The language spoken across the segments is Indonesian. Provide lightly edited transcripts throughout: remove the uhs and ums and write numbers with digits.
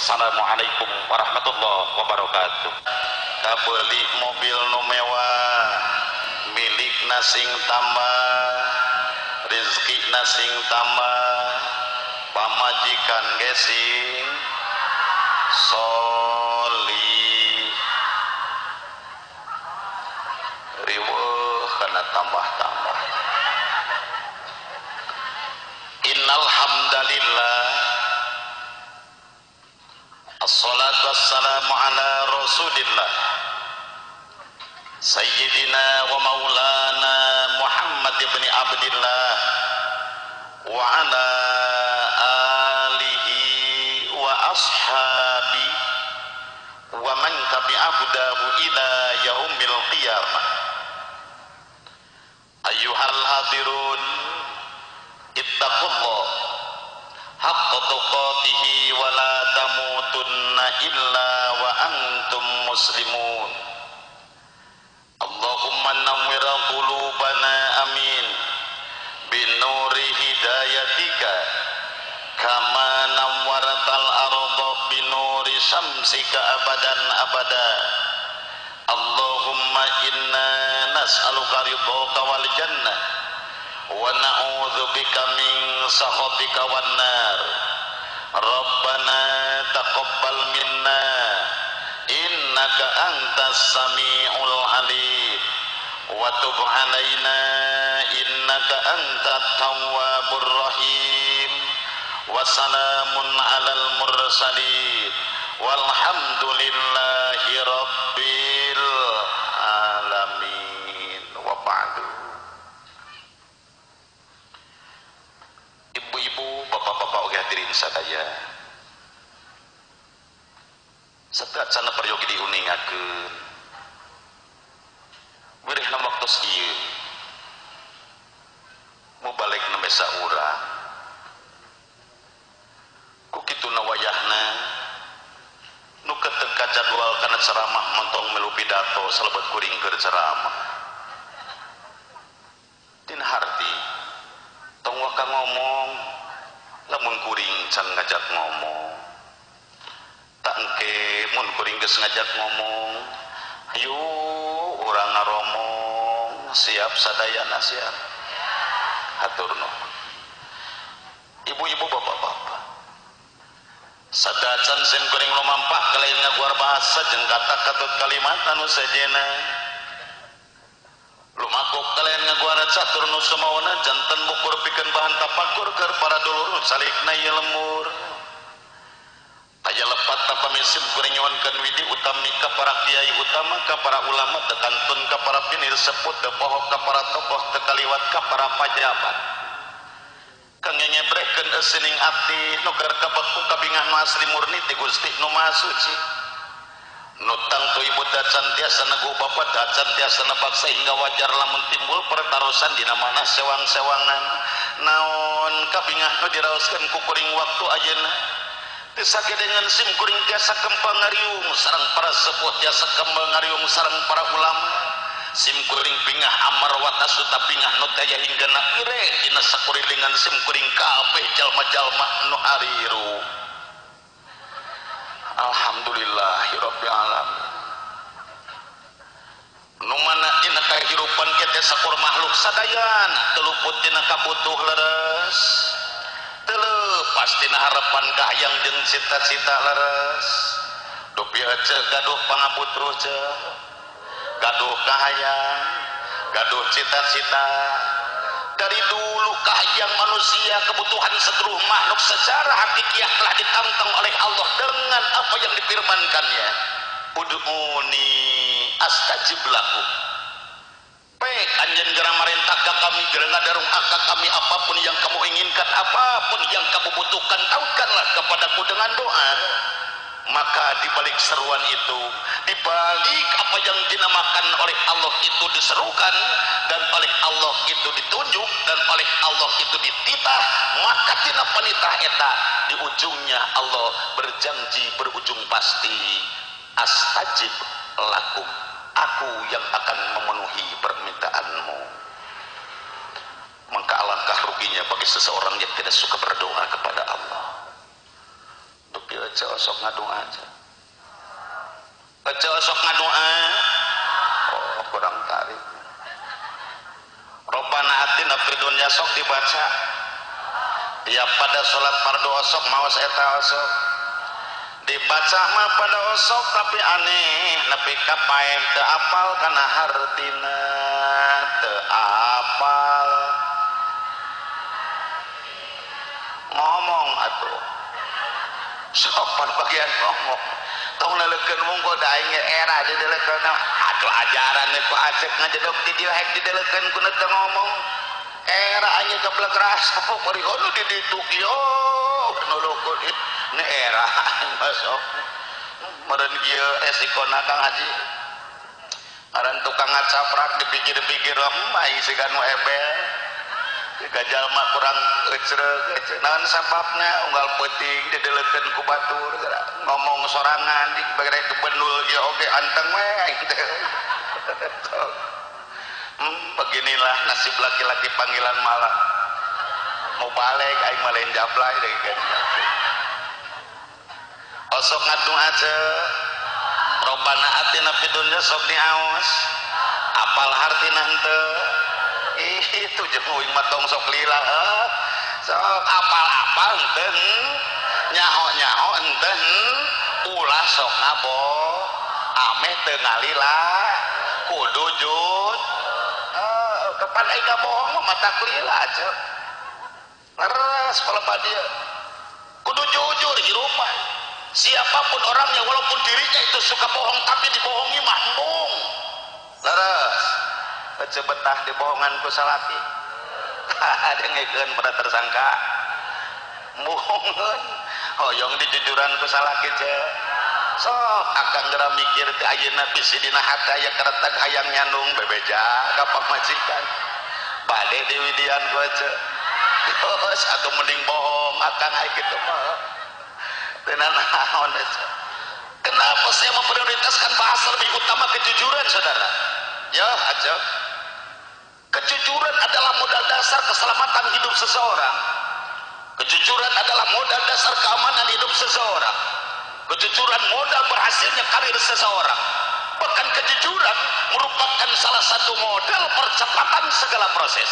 Wassalamualaikum warahmatullahi wabarakatuh. Kabeli mobil nu mewah, milik nasing tambah, rezeki nasing tambah, pamajikan gesing solih, riweuh kana tambah-tambah. Innal hamdalillah, assalatu wassalamu ala rasulillah, sayyidina wa maulana Muhammad ibn Abdillah wa ala alihi wa ashabi wa man tabi'ahudahu ila yaumil qiyamah. Ayyuhal hadirun, ittaqullah haqqa tuqatihi wa la tamutunna illa wa antum muslimun. Allahumma nawwir qulubana amin binuri hidayatika kama nawwaratal arda binuri syamsika abadan abada. Allahumma inna nas'aluka ridhaka wal jannah wa na'udzubika min sakhatika wan nar. Rabbana taqabbal minna innaka antas samiul alim wa tub alaina innaka antat tawwabur rahim. Wa salamun alal mursalin walhamdulillahi rabbil alamin. Wa ba'du. Ibu-ibu, bapak-bapak oge hadirin sadaya, setiap sana peryogi diuningakeun beureuhna waktu ieu mubalik nembe saurang ku kituna wayahna nu keteu kajadwal kana ceramah montong melu pidato salebet kuring keur ceramah dina harti tong waka ngomong lamun kuring can ngajak ngomong, tak engke mun kuring geus ngajak ngomong hayu urang ngaromong siap sadayana siap. Hatur nuhun. Ibu-ibu bapak-bapak, sadacan sim kuring lumampah kalain ngaguar bahasa jeung kata katut kalimat anu sejenna lumakuk kalian ngaguara catur nu semawana janten bukur pikeun bahan tapakur keur para dulur salikna ieu lemur. Aya lepat tapamisim kuring nyuwunkeun widi utami ka para kiai utama, ka para ulama, tekantun ka para pinir seput, teu poho ka para tokoh, teu kaliwat ka para pajabat. Kang ngebrehkeun eueuning ati nu keur kabeku kabingah nu asli murni ti Gusti nu Maha Suci. Nutang tu ibu dacan tiasa nagu bapak dacan tiasa nebak sehingga wajar lamun timbul pertarusan dina mana sewang-sewangan naon kabingah nu diraoskeun ku kuring waktu ayeuna teu sagedengan sim kuring tiasa kempang ngariung sareng para sepuh tiasa kempang ngariung sareng para ulama sim kuring pingah amar watasu tapingah nu taya hinggana ire dina sakurilingan sim kuring kabeh jalma-jalma nu hariru. Alhamdulillahirabbil alamin. Nu mana dina kahirupan kita sakur makhluk sadayana teu luput tina kabutuh leres, teu leupas tina harapan kahayang jeung cita-cita leres. Dupi ece gaduh pangabutruh ceuk, gaduh kahayang, gaduh cita-cita. Dari dulu kahayang manusia, kebutuhan seluruh makhluk secara hakikiah telah ditantang oleh Allah dengan apa yang difirmankannya. Ud'uni astajib lakum. Baik anjeun geura marentah ka kami, geura ngadarung ka kami apapun yang kamu inginkan, apapun yang kamu butuhkan, taukanlah kepadaku dengan doa. Maka di balik seruan itu, di balik apa yang dinamakan oleh Allah itu diserukan, dan oleh Allah itu ditunjuk, dan oleh Allah itu dititah, maka tina panitah eta di ujungnya Allah berjanji berujung pasti, astajib lakum, aku yang akan memenuhi permintaanmu. Maka alangkah ruginya bagi seseorang yang tidak suka berdoa kepada Allah. Dupi ece osok ngadoa aja. Ece osok ngadoa. Oh, kurang tarik. Robbana atina fid dunya sok dibaca. Ya pada salat fardu osok maos eta osok. Dibaca mah pada osok tapi aneh nepi ka paeh teu apal kana hartina teu apal. Ngomong atuh. Sopan bagian ngomong. Tong leukeun munggo da aing era di deleukeun atuh ajaran ku acek ngajedog di dieu hek di deleukeun ku teu ngomong. Era aing geblek rasa bari nu di ditu kieu nolokon ini era masuk meren kieu resikona Kang Haji. Aran tukang ngacaprak dipikir-pikir aing siga nu ebel. Gajal mah kurang ecreug naon sababna unggal peuting dideleukeun ku batur ngomong sorangan di bagere benul ge oge anteng we aing teh. Beginilah nasib laki-laki panggilan malam. Mau balik aing mah lain jablay deui kan. Osok ngadu aja. Robbana atina fid dunya sok diaos. Apal hartina henteu. Itu jeung uing matong sok lila sok apal-apal henteu nyaho-nyaho henteu ulah sok ngabo ameh teu ngalila kudu jud kapan aing bohong mata lila aja leres palepa dia kudu jujur hirup mah siapapun orangnya walaupun dirinya itu suka bohong tapi dibohongi mah embung leres ece betah dibohongan ku salaki dengkeun pada tersangka bohongan hoyong dijujuran ku salaki ce sok akang geura mikir teh ayeuna bisi dina hate aya karetak hayang nyandung bebeja ka pamajikan bade diwidian ku ce terus atuh mending bohong akang aya kitu mah teu naon ce. Kenapa saya memprioritaskan bahasa lebih utama kejujuran saudara? Ya aja. Kejujuran adalah modal dasar keselamatan hidup seseorang. Kejujuran adalah modal dasar keamanan hidup seseorang. Kejujuran modal berhasilnya karir seseorang. Bahkan kejujuran merupakan salah satu modal percepatan segala proses.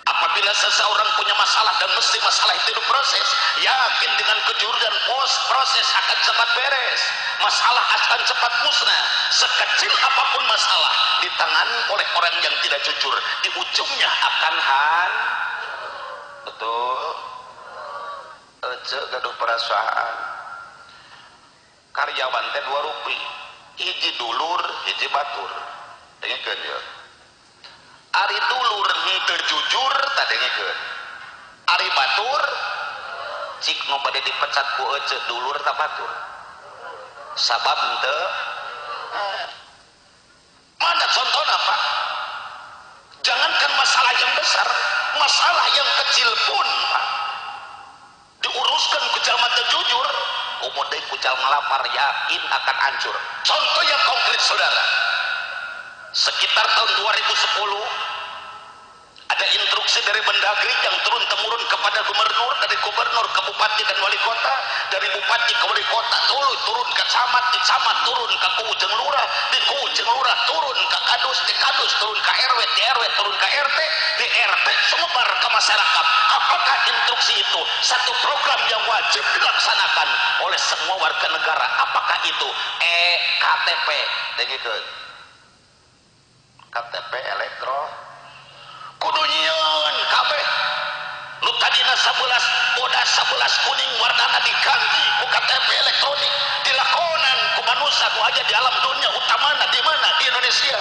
Apabila seseorang punya masalah dan mesti masalah itu diproses, yakin dengan kejujuran proses akan cepat beres. Masalah akan cepat musnah. Sekecil apapun masalah ditangani oleh orang yang tidak jujur, di ujungnya akan betul. Ece gaduh perasaan. Karyawan teh 2 rupi. Hiji dulur, hiji batur. Dengkeun ya. Ari dulur henteu jujur tah dengkeun. Ari batur cik nu bade dipecat ku ece dulur tah batur. Sabab henteu mana contohna Pak? Jangankan masalah yang besar, masalah yang kecil pun Pak diuruskan ku jalma teu jujur, umur deui ku jalma lapar yakin akan hancur. Contoh yang konkret saudara. Sekitar tahun 2010 ada instruksi dari Mendagri yang turun-temurun kepada gubernur, dari gubernur ke bupati dan wali kota, dari bupati ke wali kota turun ke camat, di camat turun ke kujeng lurah, di kujeng lurah turun ke kadus, di kadus turun ke RW, di RW turun ke RT, di RT semebar ke masyarakat. Apakah instruksi itu satu program yang wajib dilaksanakan oleh semua warga negara? Apakah itu KTP? Dengkeun. KTP elektro kudu nyieun kabeh nu tadina 11 boda 11 kuning warnana diganti ku KTP elektronik dilakonan ku manusia ku aja di alam dunia utamana di mana di Indonesia.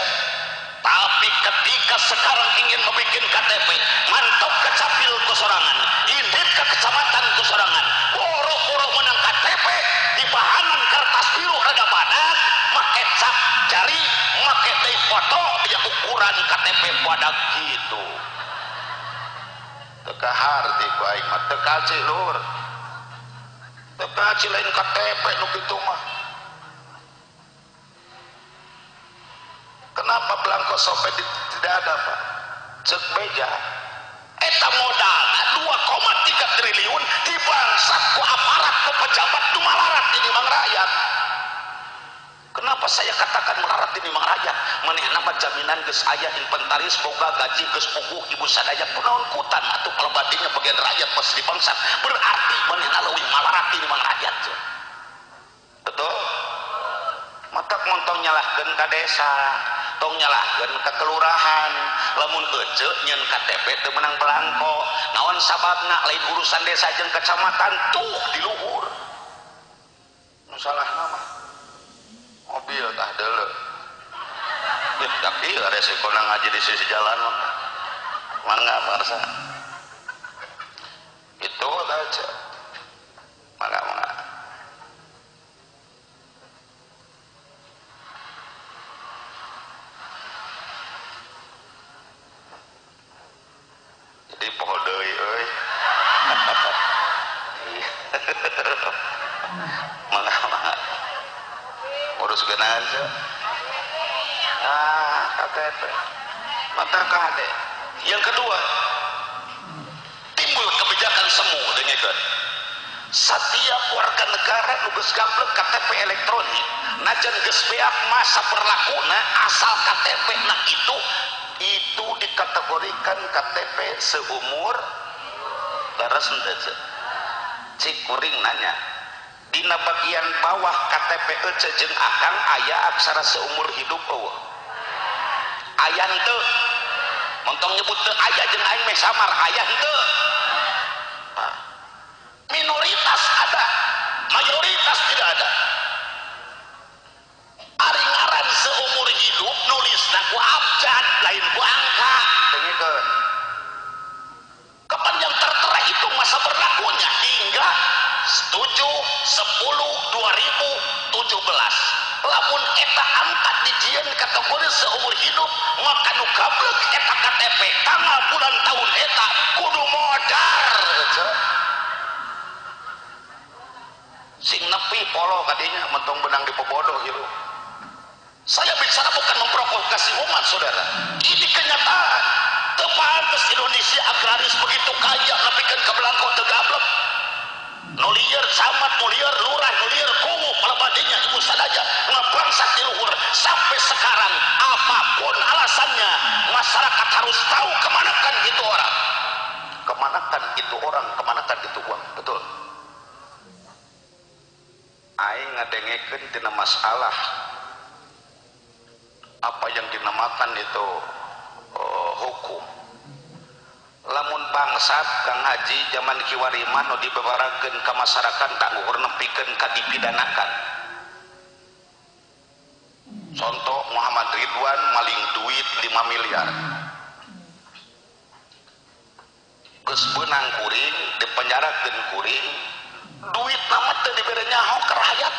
Tapi ketika sekarang ingin membuat KTP mantap ke capil ku sorangan indit ke kecamatan ku sorangan boro-boro menang KTP di bahanan kertas biru rada badak make cap jari make deui foto ya ukuran KTP badak gitu. Teu kaharti ku aing mah teu kaci lur. Teu kaci lain KTP nu kitu mah. Kenapa belangko sopet tidak ada Pak? Cek beja eta modalna 2,3 triliun dibangsat ku aparat ku pejabat tu malarat ini mang rakyat. Kenapa saya katakan melarat ini mang rakyat? Manehna mah jaminan geus aya inventaris boga gaji geus puguh ibu sadaya kunaon kutan atuh kalau badinya bagian rakyat pas dibangsat berarti manehna leuwih malarat ini mang rakyat. Betul? Mata montong nyalahkeun ka desa, tong nyalahkeun ka kelurahan, lamun ece nyeun KTP teu menang belangko. Naon sababna lain urusan desa jeung kecamatan tuh di luhur. Nu salahna mah mobil tah deuleu. Tapi resiko ngaji di sisi jalan mah. Mangga marsa. Itu aja. Mangga. Jadi poho deui euy. Mangga. Uruskeun aja. KTP mata kade. Yang kedua, timbul kebijakan semu dengekeun. Setiap warga negara nu geus gablek KTP elektronik, najan geus beak masa berlakuna asal KTP na itu dikategorikan KTP seumur leres henteu. Cik kuring nanya, dina bagian bawah KTP ece jeung akang aya aksara seumur hidup eueuh. Aya henteu? Montong nyebut teu aya jeung aing meh samar aya henteu? Minoritas ada, mayoritas tidak ada. Ari ngaran seumur hidup nulisna ku abjad lain ku angka. Dengekeun. Kapan yang tertera itu masa berlakunya hingga 7 10 2017. Lamun eta angka dijieun kategori seumur hidup maka nu gablek eta KTP tanggal bulan tahun eta kudu modar. Sing nepi polo kadinya mentong benang di pebodoh gitu. Saya bicara bukan memprovokasi umat saudara. Ini kenyataan. Teu pantes Indonesia agraris begitu kaya nepikeun ka belangko teu gablek. Nulieur camat, nulieur lurah, nulieur kungu palebadinya ibu sadaya ngebangsat di luhur sampai sekarang apapun alasannya masyarakat harus tahu kemanakan itu orang. Kemanakan itu orang, kemanakan itu uang. Betul. Aing ngadengekeun tina masalah apa yang dinamakan itu hukum. Lamun bangsat Kang Haji zaman kiwariman nu dibebarakeun ka masyarakat tak ukur nepikeun ka dipidanakan. Contoh Muhammad Ridwan maling duit 5 miliar. Geus beunang kuring dipenjarakeun kuring. Duit nama teu dibere nyaho ke rakyat.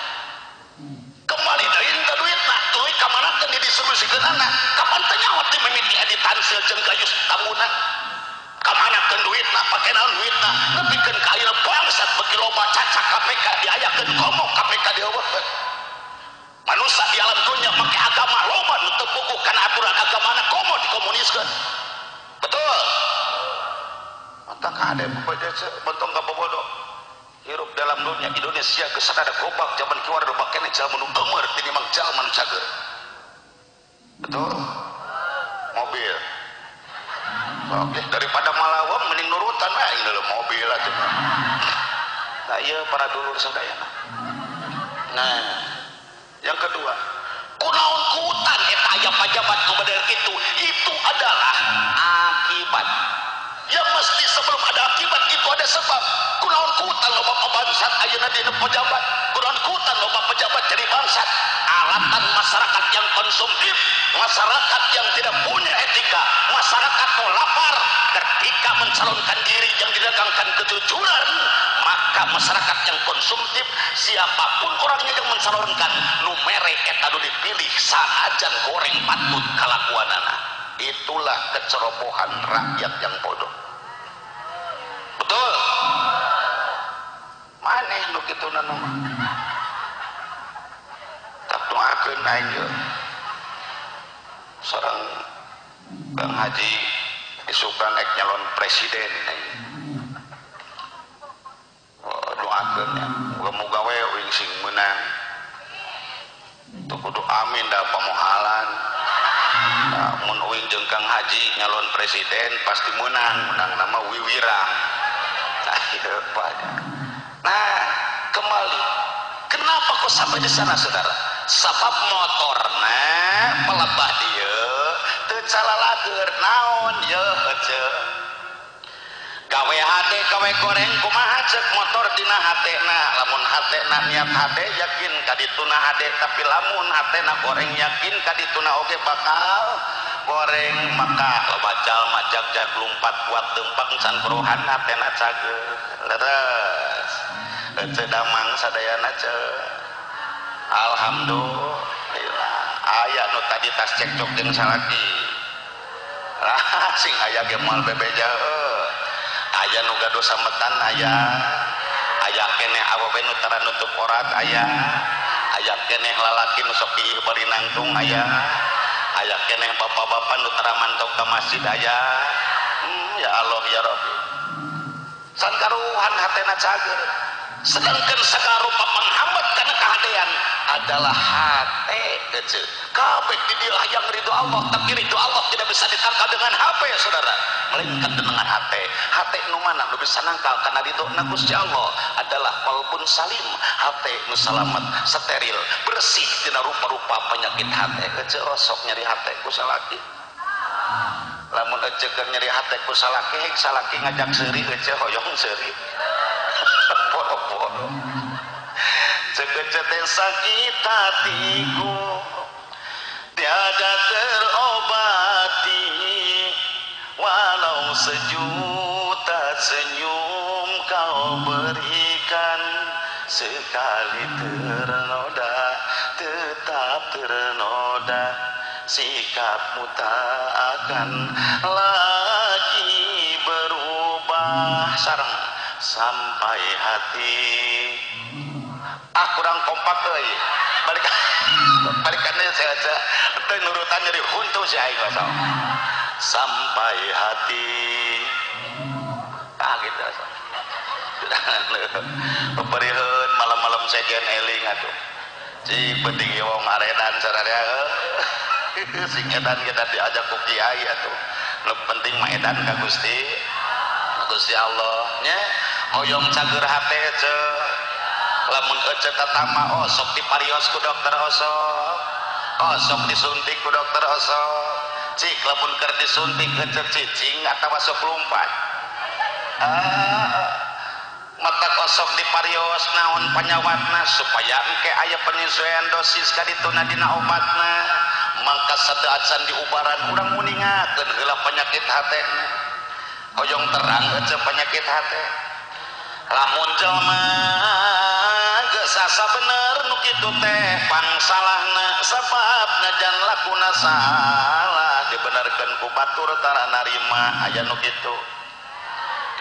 Kembali deui teh duitna, tuluy ka manakeun didistribusiikeun anak. Kapan teh nyaho ti mimiti editansil jeung gayus tamunan. Kamanakeun duitna, pake naon duitna, nepikeun ka ayeuna bangsat beki loba caca KPK diayakeun komok KPK dieuweuhkeun. Manusia di alam dunia make agama loba nu teu puguh kana aturan agamana komo dikomuniskeun. Betul. Mata kade bentung ka bobodoh. Hirup dalam dunia Indonesia geus ada gobak zaman kiwar do bakene jalma nu eumeur tinimbang jalma nu cager. Betul. Mobil. Oke, daripada malawang mending nurutan aing dalam mobil atuh. Nah, ieu para dulur sadayana. Nah, yang kedua, kunaon kutan eta aya pajabat nu model kitu, itu adalah akibat. Yang mesti sebelum ada akibat itu ada sebab. Kunaon kutan loba bangsat ayeuna dina pejabat, kunaon kutan loba pejabat jadi bangsat. Alatan masyarakat yang konsumtif, masyarakat yang tidak punya etika, masyarakat mau lapar ketika mencalonkan diri yang didagangkan kejujuran, maka masyarakat yang konsumtif siapapun orangnya yang mencalonkan numere eta nu dipilih sanajan goreng patut kalakuanana. Itulah kecerobohan rakyat yang bodoh. Betul. Maneh nu kituna nu tak doakeun aing sareng Kang Haji isukan ek nyalon presiden doakeun ya muga-muga we uing sing meunang tuh kudu amin da pamohalan mun uing jeung Kang Haji nyalon presiden pasti menang nama wiwirang nah kembali kenapa kok sampai di sana saudara sabab motorna pelebah dia teu calalager naon ye heuceu gawe HD gawe goreng kumaha ceuk motor dina hatena lamun hatena niat HD yakin kadituna HD tapi lamun hatena goreng yakin kadituna oge bakal goreng maka bacal majak jak lumpat kuat dempang can keruhan hatena cageul leres heuceu damang sadayana ceuk alhamdulillah aya nu tadi tas cekcok jeung salaki sing aya ge moal bebeja aya nu gaduh sametan aya keneh awewe nu tara nutup orat aya keneh lalaki nu sok ieu bari nangtung aya keneh bapak-bapak nu tara mantok ka masjid aya ya Allah ya Rabbi sankaruhan hatena cager sedangkan sakarupa penghambat kana kahadean adalah hate kecil kabeh di dieu hayang ridho Allah tapi ridho Allah tidak bisa ditangkal dengan HP ya saudara melainkan dengan hate nu mana nu bisa nangkal kana ridho na Gusti Allah adalah qalbun salim hate nu salamet steril bersih tina rupa-rupa penyakit hate kecil sok nyeri hate ku salaki lamun ece keur nyeri hate ku salaki ngajak seuri ece hoyong seuri boro-boro cekecete sakit hatiku tiada terobati walau sejuta senyum kau berikan sekali ternoda tetap ternoda sikapmu tak akan lagi berubah sareng sampai hati kurang kompak euy balikan saya aja teu nurutan nyeri huntu si aing asal sampai hati gitu asal peperiheun malam-malam sejen eling atuh cik penting wong aredan sararea sing edan kita diajak ku kiai atuh nu penting mah edan ka Gusti Allah nya hoyong cager hate ceuk lamun ece tatama sok diparios ku dokter sok disuntik ku dokter cik lamun keur disuntik ece cicing atawa sok lumpat mata sok diparios naon panyawatna supaya engke aya penyesuaian dosis kadituna dina obatna mangka sadaacan diubaran urang muningakeun heula penyakit hatena hoyong terang ece penyakit hate lamun jelema geus asa bener nu kitu teh pangsalahna sababna jan lakuna salah dibenerkeun ku batur tara narima aya nu kitu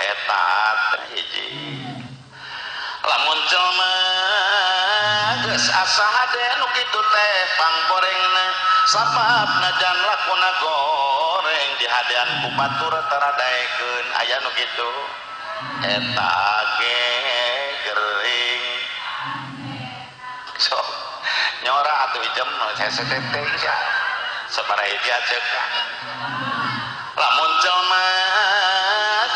eta hiji lamun jelema geus asa hade nu kitu teh panggorengna sababna jan lakuna goreng dihadean ku batur tara daekeun aya nu kitu eta ge gering sok nyora atuh ijem saya seteteng sia sabaraha dia ceuk lamun jelema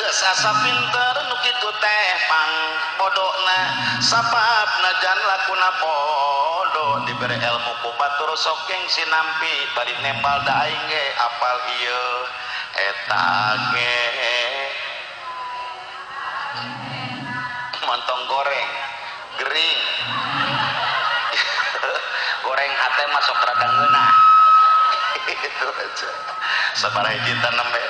geus asa pinter nu kitu teh pang bodona sababna jan lakuna podo dibere ilmu ku batur sok gengsi nampi bari nembal da aing ge apal ieu eta ge montong goreng gering goreng hate masuk rada ngeunah itu aja sabaraha hiji tanembe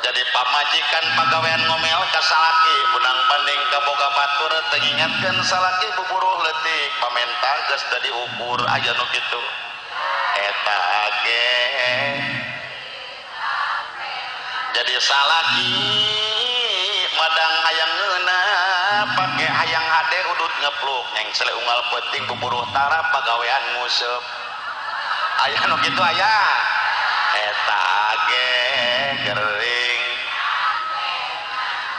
jadi pamajikan pagawean ngomel ka salaki punang banding ka boga batur teu ngingetkeun salaki buburuh leutik pamenta geus da diukur aya nu kitu eta ge jadi salaki madang hayang ngeunah pake hayang hade udut ngepluk nyeng sele unggal penting buburuh tara pagawean nguseup aya nu kitu aya eta ge gering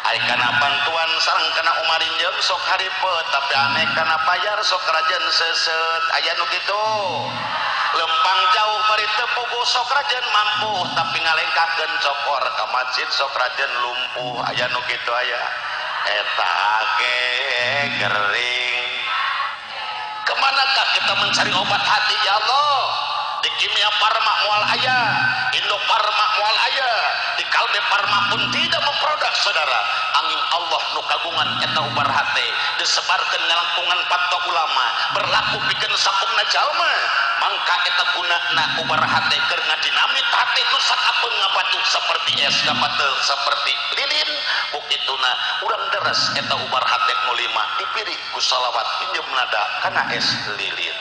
ai kana bantuan sareng kana umarinjeum sok haripet tapi aneh kana payar sok rajen seuseut aya nu kitu lempang jauh bari teu puguh sok rajen mampu tapi ngalengkakeun cokor ka masjid sok rajen lumpuh aya nu kitu aya eta ge gering kemanakah kita mencari obat hati ya Allah di Kimia Farma moal aya Indo Farma moal aya di Kalbe Farma pun tidak memproduk saudara angin Allah nu kagungan eta ubar hate disebarkeun ngalangkungan patok ulama berlaku pikeun sakumna jalma mangka eta gunana ubar hate keur ngadinamit hate nu sakapeung ngabatu saperti es kapateul saperti lilin bukituna urang deres eta ubar hate nu 5 dipiri ku salawat pinjem nada kana es lilin.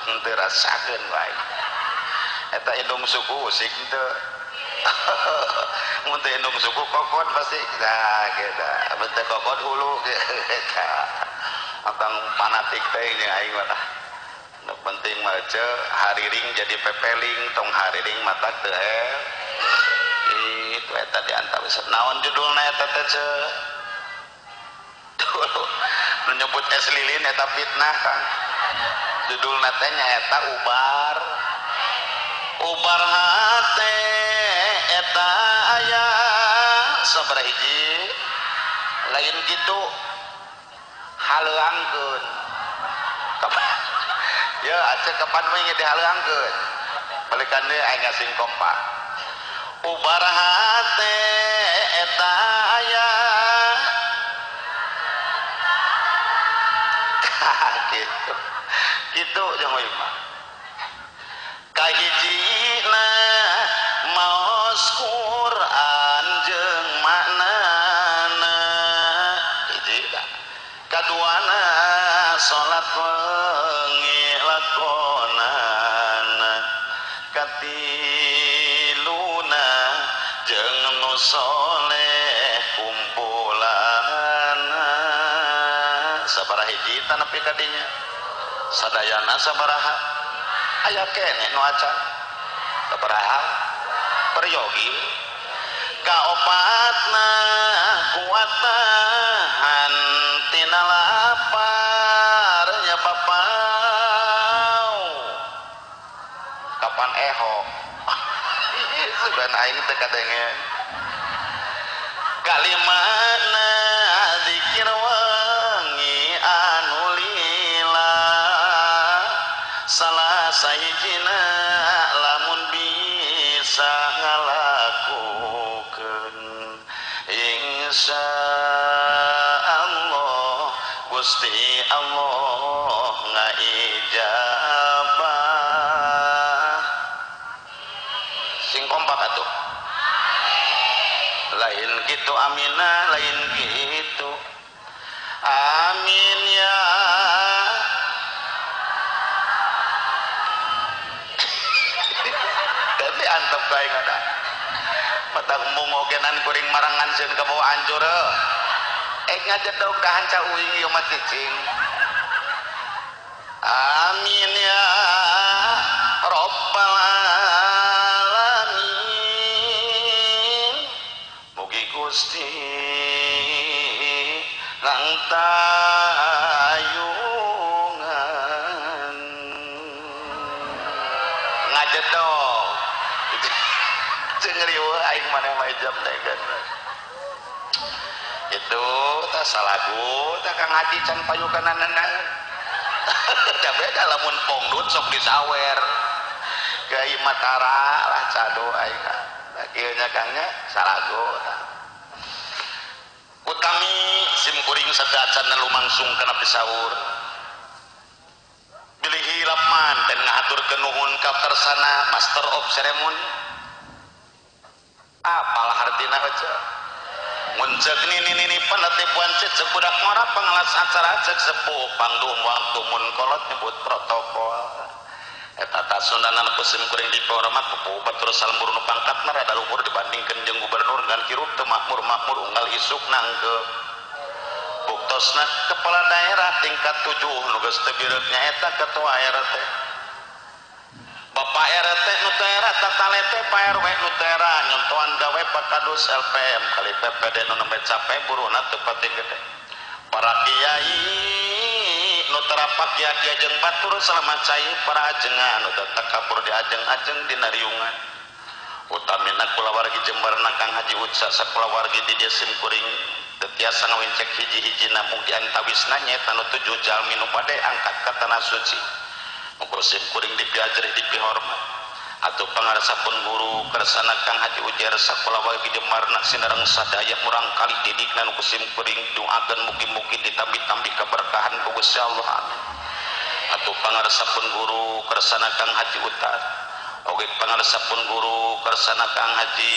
henteu rasakeun wae eta indung suku usik henteu mun teu indung suku kokon pasti nah kita mun teu kokon hulu kita akang fanatik teh aing mah nu penting mah hariring jadi pepeling tong hariring mata teu itu eta diantara naon judulna eta teh menyebut es lilin eta fitnah kan judulna teh nyaeta ubar hate eta aya sabaraha hiji lain kitu haleuangkeun ya aja kapan we dihaleuangkeun balikan deui aing ngasing kompak ubar hate eta aya gitu jeung we mah kahijina maos Quran jeung maknana hiji kaduana salat wengi lakonana katiluna jeung nu soleh kumpulana sabaraha hiji tanapi kadinya sadayana sabaraha aya keneh nu acan sabaraha peryogi kaopatna kuat tahan tina lapar nya papau kapan eho sugan aing teu kadengen kalimatna zikir wengi anu lila salah sahijina lamun bisa ngalakukeun insya Allah Gusti Allah ngaijabah sing kompak atuh lain gitu aminah lain gitu amin ya tapi antep bae ngada patang mungogenan kuring marangan seun ka bawah hancur ngajedog dahan ca uing ieu mah cicing amin ya rabbal alamin mugi Gusti langtayungan ngajedog jeung riweuh aing maneh mah jam teh itu tak salagu tak Kang Haji can payukananana da beda lamun pongdut sok disawer gai matara lah cado aing kieu nya Kangnya salagu utami sim kuring sadacan lumangsung kana pisaur bilih hilap manten ngahaturkeun nuhun ka kersana master of ceremony apalah artina aja muncak nini penatibuan cek budak ngora pengalas acara cek sepuh pangduh waktu mun kolot nyebut protokol eta tasundanan kusim kuring dihormat pupuh batur salmur nu pangkatna rada luhur dibandingkeun jeung gubernur ngan kirup teu makmur unggal isuk nangkep buktosna kepala daerah tingkat 7 nu geus teu bireuk nyaeta ketua RT Bapak RT Nutera tatalete Pak RW Nutera nyontohan gawe Pak Kadus LPM kali PPD nu nembe capek buruna teu pati gede para kiai Nutera Pak Kiai jeung batur selama cai para ajengan nu takabur di ajeng-ajeng dina riungan utamina kulawargi Jemberna Kang Haji Utsa sakulawargi di dia sim kuring teu tiasa ngawencek hiji-hijina mugi antawisna nyaeta nu 7 jalmi nu bade angkat ka tanah suci musim kuring dipiajar dipihormat atau pangaresapun guru kersana Kang Haji Ujar sakola wagi Jemarna sinareng sadaya murang kali didikna nu kusim kuring doakeun mugi-mugi ditambi-tambi keberkahan ku Gusti Allah amin atau pangaresapun guru kersana Kang Haji Utar oge pangaresapun guru kersana Kang Haji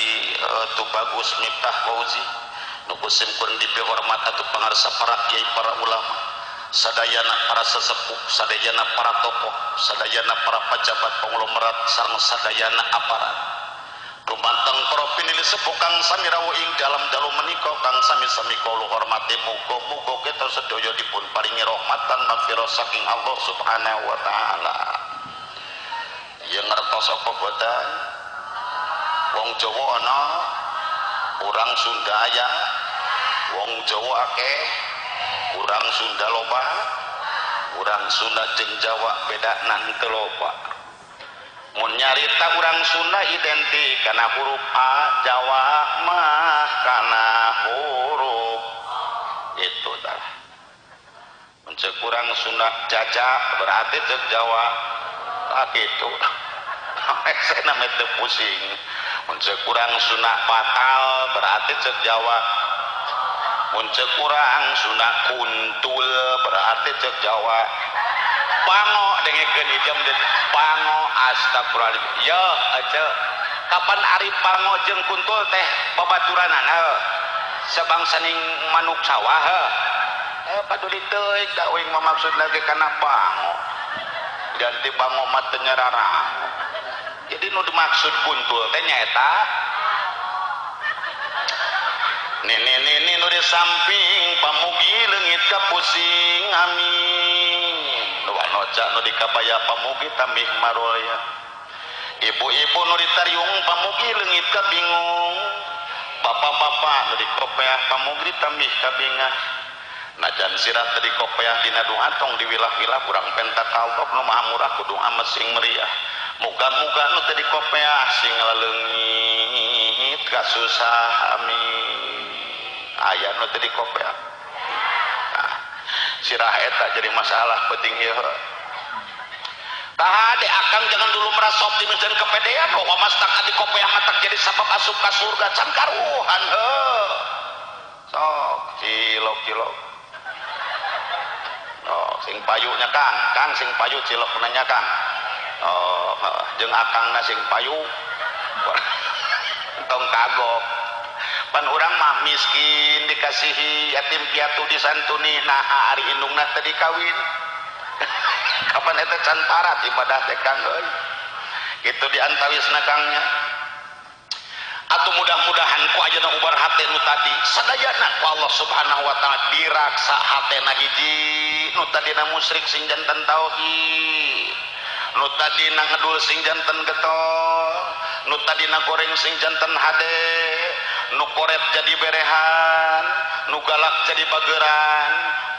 Tubagus Miftah Fauzi nu kusim kuring dipihormat atau pangaresa para kiai para ulama sadayana para sesepuh, sadayana para tokoh, sadayana para pejabat konglomerat sareng sadayana aparat dumateng para pinilih sepuh kang sami rawuh ing dalam dalu menika kang sami-sami kula hormati, muga-muga kita sedaya dipun paringi rahmatan maghfirah saking Allah Subhanahu wa taala. Yang ngertos apa boten? Wong Jawa ana, urang Sunda aya, wong Jawa akeh, urang Sunda loba, urang Sunda jeung Jawa bedana henteu loba. Mun nyarita urang Sunda identik kana huruf A, Jawa mah kana huruf itu tah. Mun ceuk urang Sunda jajak berarti ceuk Jawa ah kitu. Saya nama teu pusing. Mun ceuk urang Sunda batal berarti ceuk Jawa. Mun ceuk urang Sunda kuntul berarti ceuk Jawa. Pango dengekeun ijem pango astagfirullahaladzim. Ya aja kapan ari pango jeung kuntul teh babaturanana heuh. Sabangsaning manuk sawah heuh. Paduli teuing da uing mamaksud lagi kana pango. Ganti pango mah teu nyararang. Jadi nu dimaksud kuntul teh nyaeta nini nu di samping pamugi leungit ka pusing amin. Noca nu dikabaya pamugi tambih maroya, ibu-ibu nu ditariung pamugi leungit ka bingung, bapak-bapak nu dikopeah pamugi tambih kabingah. Najan sirah teu dikopeah dina doa tong diwilah-wilah kurang pentakaltok nu maha murah kudu amat sing meriah. Muga-muga nu teu dikopeah sing leungit ka susah amin. Aya nu teu dikopeah. Sirah eta jadi masalah penting ieu. Tah de akang jangan dulu merasa optimis dan kepedean bahwa mas tak dikopeah matak jadi sabab asup ka surga can karuhan heuh. Sok cilok. Oh, sing payunya Kang sing payu cilok nanya Kang. Oh, jeung akangna sing payu. Tong kagok. Pan urang mah miskin dikasihi, yatim piatu disantuni, nah ari indungna teu dikawin. Kapan eta can parat ibadah teh Kang euy. Kitu diantawisna Kangnya. Atuh mudah-mudahan ku ayeuna ubar hate nu tadi sadayana ku Allah Subhanahu wa taala diraksa hatena hiji, nu tadina musyrik sing janten tauhid, nu tadina ngedul sing janten getol, nu tadina goreng sing janten hade, nu koret jadi berehan, nu galak jadi bageran,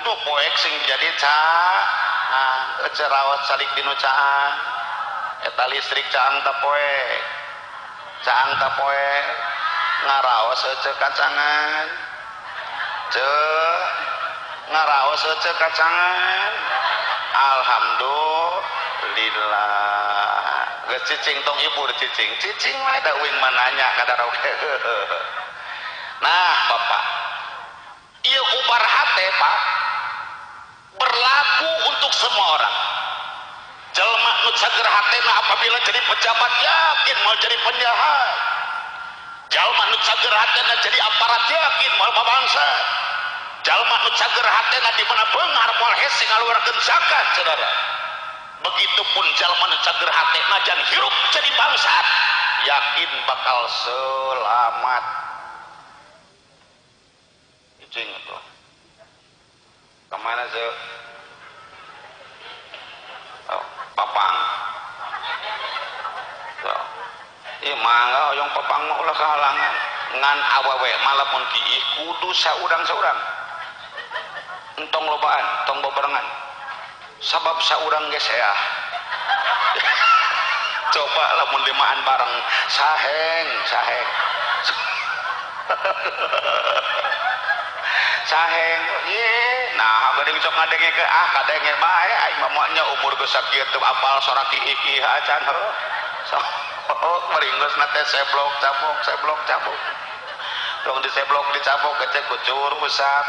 nu poek sing jadi caang, cerawas salik dinu caang, eta listrik caang teh poek, caang teh poek, ngaraos ceuk kacangan, ngaraos ceuk kacangan, alhamdulillah. Geus cicing tong ibu cicing mah da uing mananya kadarau. Nah Bapak, ieu ubar hate Pak berlaku untuk semua orang. Jalma nu cager hatena apabila jadi pejabat yakin mau jadi penjahat. Jalma nu cager hatena jadi aparat yakin mau bangsa. Jalma nu cager hatena di mana beungar moal hese ngaluarkeun zakat saudara. Begitupun jalma nu cager hatena jan hirup jadi bangsat yakin bakal selamat. Icing itu kemana sih? Oh, papang so. Mangga hoyong papang mah ulah kahalangan ngan awewe malah mun kiih kudu saurang-saurang entong lobaan tong bebarengan sabab saurang ge seah. Coba lamun limaan bareng saheng saheng ye nah geuning sok ngadenge ke kadenge bae aing mah moal nya umur geus sakieu teu apal soraki iki acan heuh sok meringgeus na teh seblok cabuk dong di seblok dicabok kecek kucur usap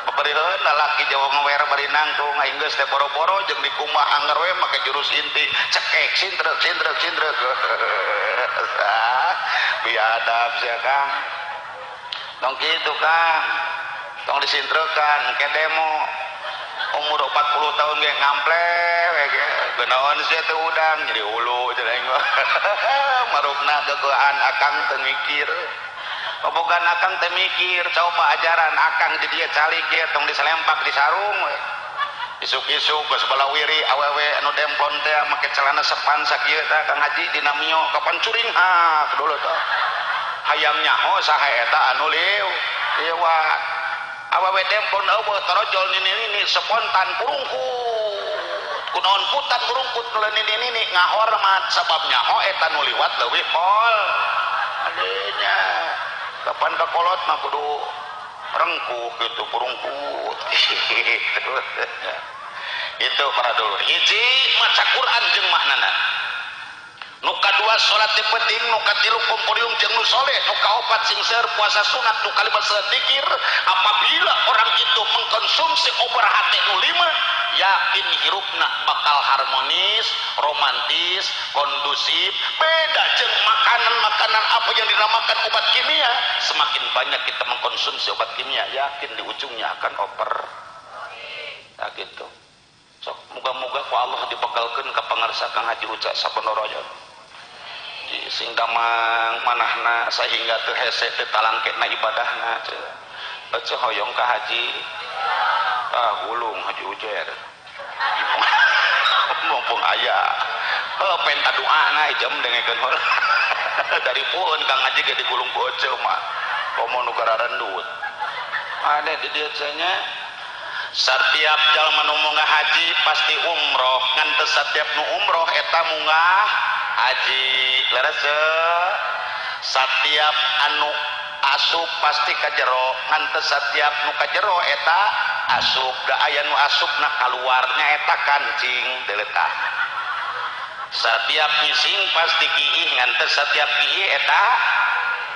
bebeureun lalaki Jawa ngewer bari nangtung aing geus teh boro-boro jeung di kumah anger we make jurus inti cekek sindrek biadab sia Kang tong kitu Kang tong disindrekan ke demo umur 40 tahun ge ngampleh ge genaon sia teh udang jadi hulu jeung marupna geugean akang teu mikir bobogan akang teh mikir coba ajaran akang di dieu calik ge tong disalempak di sarung we isuk-isuk geus bala wiri awewe anu demplon teh make celana sepan sakieu teh Kang Haji dina mio kapan curing dulu teh hayang nyaho saha eta anu liu ieu wa awewe demplon eueuh torojol nini spontan purungkut kunaon putan purungkut nini ngahormat sabab nyaho eta nu liwat leuwih pol adenya kapan kakolot mah kudu rengkuh gitu purungkut itu para dulur hiji maca Quran jeung maknana nu kadua salat teh penting nu katilu kumpulum jeung nu soleh nu kaopat sing seueur puasa sunat nu kalima zikir apabila orang itu mengkonsumsi obat hati nu lima yakin hirupna bakal harmonis romantis kondusif beda jeung makanan-makanan apa yang dinamakan obat kimia semakin banyak kita mengkonsumsi obat kimia yakin di ujungnya akan over nah gitu sok muga-muga ku Allah dibekalkeun ka pangarsa Kang Haji Uca sabeneranya sing damang manahna sehingga teu hese teu talangkena ibadahna ece hoyong ka haji gulung Haji Ujer mumpung aya penta doana jam dengekeun hor dari pueun Kang Haji ge digulung ku ece mah komo nu gararendut ada di dieu nya setiap jalma nu munggah haji pasti umroh ngan teu setiap nu umroh eta munggah haji leres setiap anu asup pasti ka jero ngan teu setiap nu ka jero eta asup da aya nu asupna kaluarnya eta kancing deletah setiap ngising pasti kiih ngan teu setiap kiih eta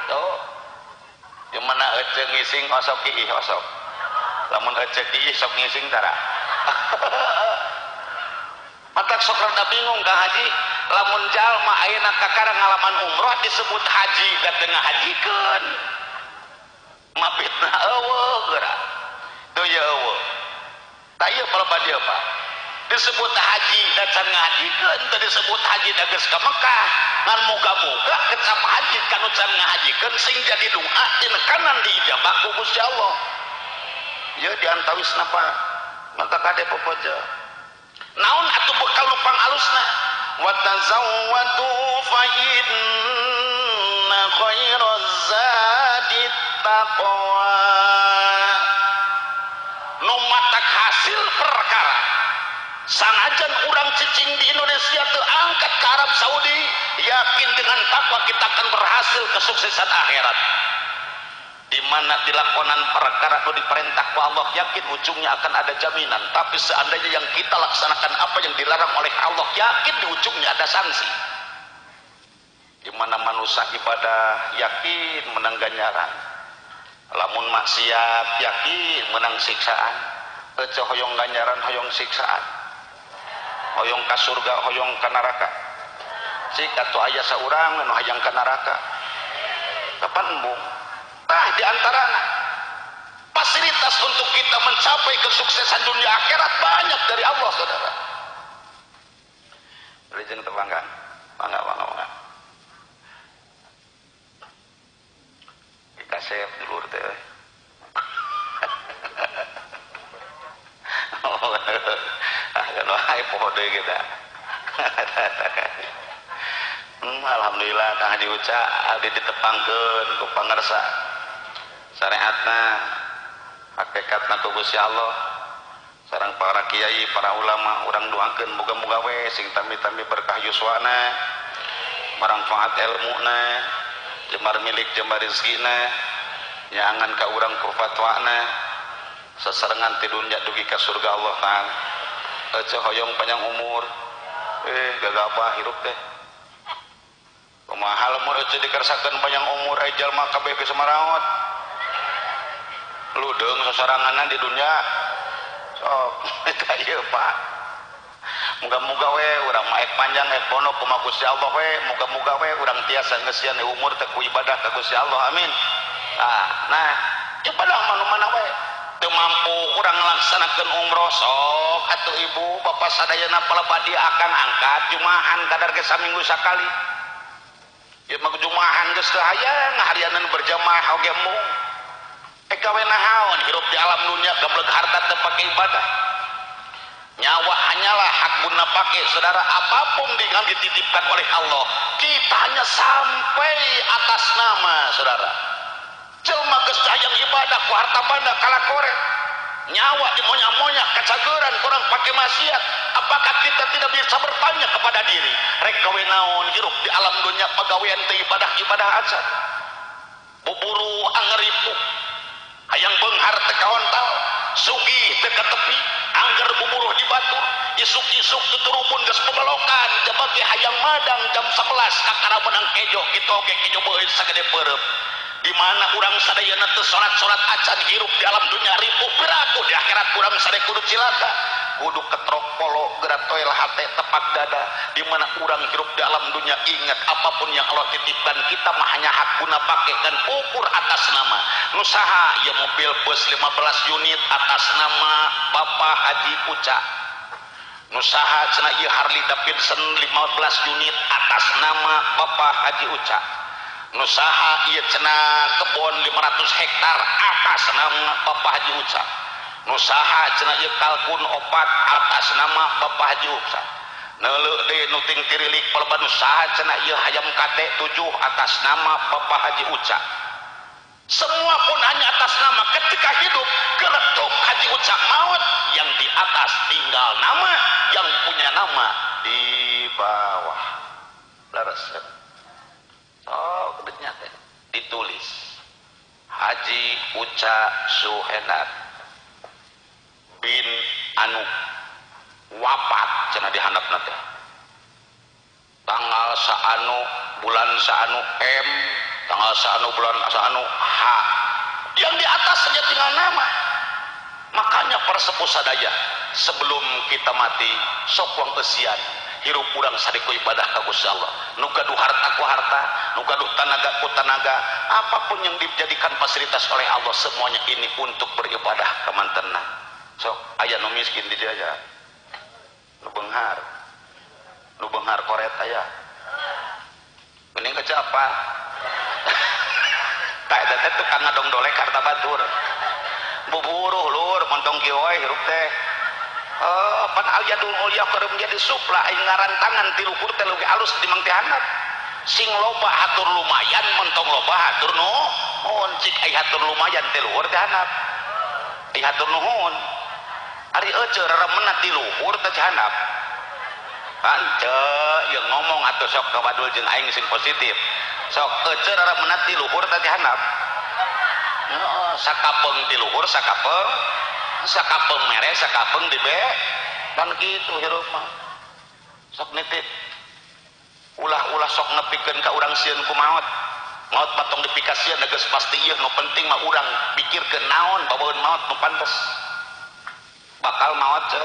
tuh di mana ece ngising osok kiih osok lamun ece kiih sok ngising tara matak sok rada bingung Kang Haji lamun jalma ayeuna kakara ngalaman umroh disebut haji da teu ngahajikeun mapitna eueuh geura teu ye eueuh tah ieu paleba dieu Pak disebut haji da can ngahajikeun teu disebut haji da geus ka Mekah ngan muga-muga kecap haji kanu can ngahajikeun sing jadi doa dina kanan diijabah ku Gusti Allah ieu diantawisna Pak mantap kade popojo naon atuh bekal nu pangalusna wa tazawwadu fa inna khairaz zadi taqwa nu matak hasil perkara sanajan urang cicing di Indonesia teu angkat ke Arab Saudi yakin dengan takwa kita akan berhasil kesuksesan akhirat di mana dilakonan perkara itu diperintah ku Allah yakin ujungnya akan ada jaminan tapi seandainya yang kita laksanakan apa yang dilarang oleh Allah yakin di ujungnya ada sanksi di mana manusia ibadah yakin menang ganjaran lamun maksiat yakin menang siksaan ece hoyong ganjaran hoyong siksaan hoyong ka surga hoyong ka neraka cik atuh aya saurang anu hayang ka neraka kapan embung nah di antaranya fasilitas untuk kita mencapai kesuksesan dunia akhirat banyak dari Allah saudara rezeki tebangkan bangga kasep dulur teh kan wae poho deui kita alhamdulillah Kang Haji Uca abdi ditepangkeun ku pangarsa syariatna hakikatna ku Gusti Allah sareng para kiai para ulama urang doakeun muga-muga we sing tambi-tambi berkah yuswana manfaat ilmuna jembar milik jembar rezekina nyangan ka urang ku fatwana sesarengan ti dunya dugi ka surga Allah taala ece hoyong panjang umur gagabah hirup teh kumaha lamun ece dikersakeun panjang umur aya jalma kabeh geus maraot ludeung sasaranganna di dunya sok eta ieu Pak muga-muga we urang maek panjang pono kumaha Gusti Allah we muga-muga we urang tiasa ngeusian umur teh ku ibadah ka Gusti Allah amin nah ibadah mana we teu mampu urang ngalaksanakeun umroh sok atuh ibu bapak sadayana palebadi akan angkat jumahan kadar ge saminggu sakali ieu mah jumahan geus teu hayang ngaharianan berjamaah oge mung gawe nahaon hirup di alam dunia gebleg harta teu pake ibadah nyawa hanyalah hak guna pake saudara apapun dengan dititipkan oleh Allah kita hanya sampai atas nama saudara jelma geus hayang ibadah ku harta banda kalakore nyawa dimonya-monya kacageran kurang pakai maksiat apakah kita tidak bisa bertanya kepada diri rek gawe naon hirup di alam dunia pagawean teu ibadah aja buburu angeripu hayang beunghar teu kaontal sugih teu ka tepi angger bumuruh di batur isuk-isuk tuturupun geus pebelokan jabage hayang madang jam 11 kakara benang kejo kitu oge kejo beueut sagede peureup di mana urang sadayana teu salat acan hirup di alam dunia ripuh piraku di akhirat urang sadaya kudu cilaka kudu ketrok polo gerak toel hate tepak dada di mana urang hirup di alam dunia ingat apapun yang Allah titipkan kita mah hanya hak guna pake dan ukur atas nama nusaha ya mobil bus 15 unit atas nama Bapak Haji Uca nusaha cenah ieu Harley Davidson 15 unit atas nama Bapak Haji Uca nusaha ieu cenah kebon 500 hektar atas nama Bapak Haji Uca nusaha cenah ieu kalkun opat atas nama Bapak Haji Uca neuleuh deui nu ting tirilik paleban usaha cenah ieu hayam kate 7 atas nama Bapak Haji Uca semua pun hanya atas nama ketika hidup geletuk Haji Uca maut yang di atas tinggal nama yang punya nama di bawah leres gedenya teh ditulis Haji Uca Suhendar bin anu wafat cenah di handapna teh tanggal saanu bulan saanu M tanggal saanu bulan saanu H yang di atas saja tinggal nama makanya persepuh sadaya sebelum kita mati sok wang eusian hirup urang sadeku ibadah ka Gusti Allah nu gaduh harta ku harta nu gaduh tanaga ku tanaga apapun yang dijadikan fasilitas oleh Allah semuanya ini untuk beribadah ka mantenna sok aya nu miskin di dia ya nu beunghar koret aya geuning ke apa tak eta teh tukang ngadong dolek harta batur buburuh lur montong kieu we hirup teh pan alyadul ulya keur menjadi supla aing ngarantangan ti luhur teh leuwih alus timang ti handap sing loba hatur lumayan mentong loba hatur nuhun cik ai hatur lumayan ti luhur ti handap ai hatur nuhun ari euceur remenna ti luhur teh ti handap kan teu yang ngomong atuh sok ka badul jeung aing sing positif sok euceur remenna ti luhur teh ti handap sakapeung ti luhur sakapeung mere sakapeung di be kan kitu hirup mah sok nitip ulah sok nepikeun ka urang sieun ku maot matong dipikasieun geus pasti ieu nu penting mah urang pikirkeun naon babaeun maot nu pantes bakal maot ce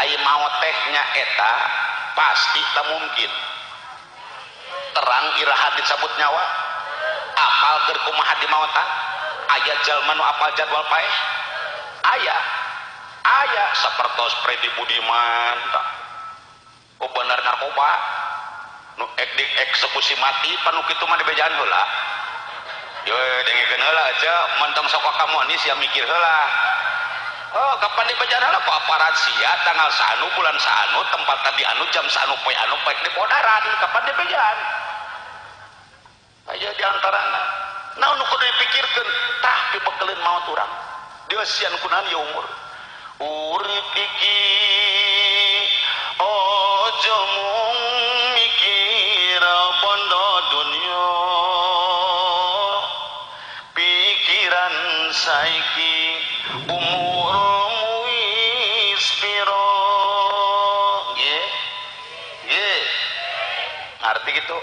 ai maot teh nya eta pasti tak mungkin terang iraha dicabut nyawa apal keur kumaha di maotan aya jalma nu apal jadwal paeh aya sapertos Freddy Budiman oh bener narkoba nu eksekusi mati panu kitu mah dibejaan heula yo dengikeun heula aja mentong sok kamunis ya mikir heula oh kapan dibejaan heula ku aparat sia tanggal saanu bulan saanu tempat tadi anu jam saanu poe anu baik di podaran kapan dibejaan aja diantarana naon nu kudu dipikirkeun tah pibekelin maot urang dia sian kunaon ieu umur urip iki ojo mung mikir bondo dunya pikiran saiki umurmu wis piro nggih ngarti gitu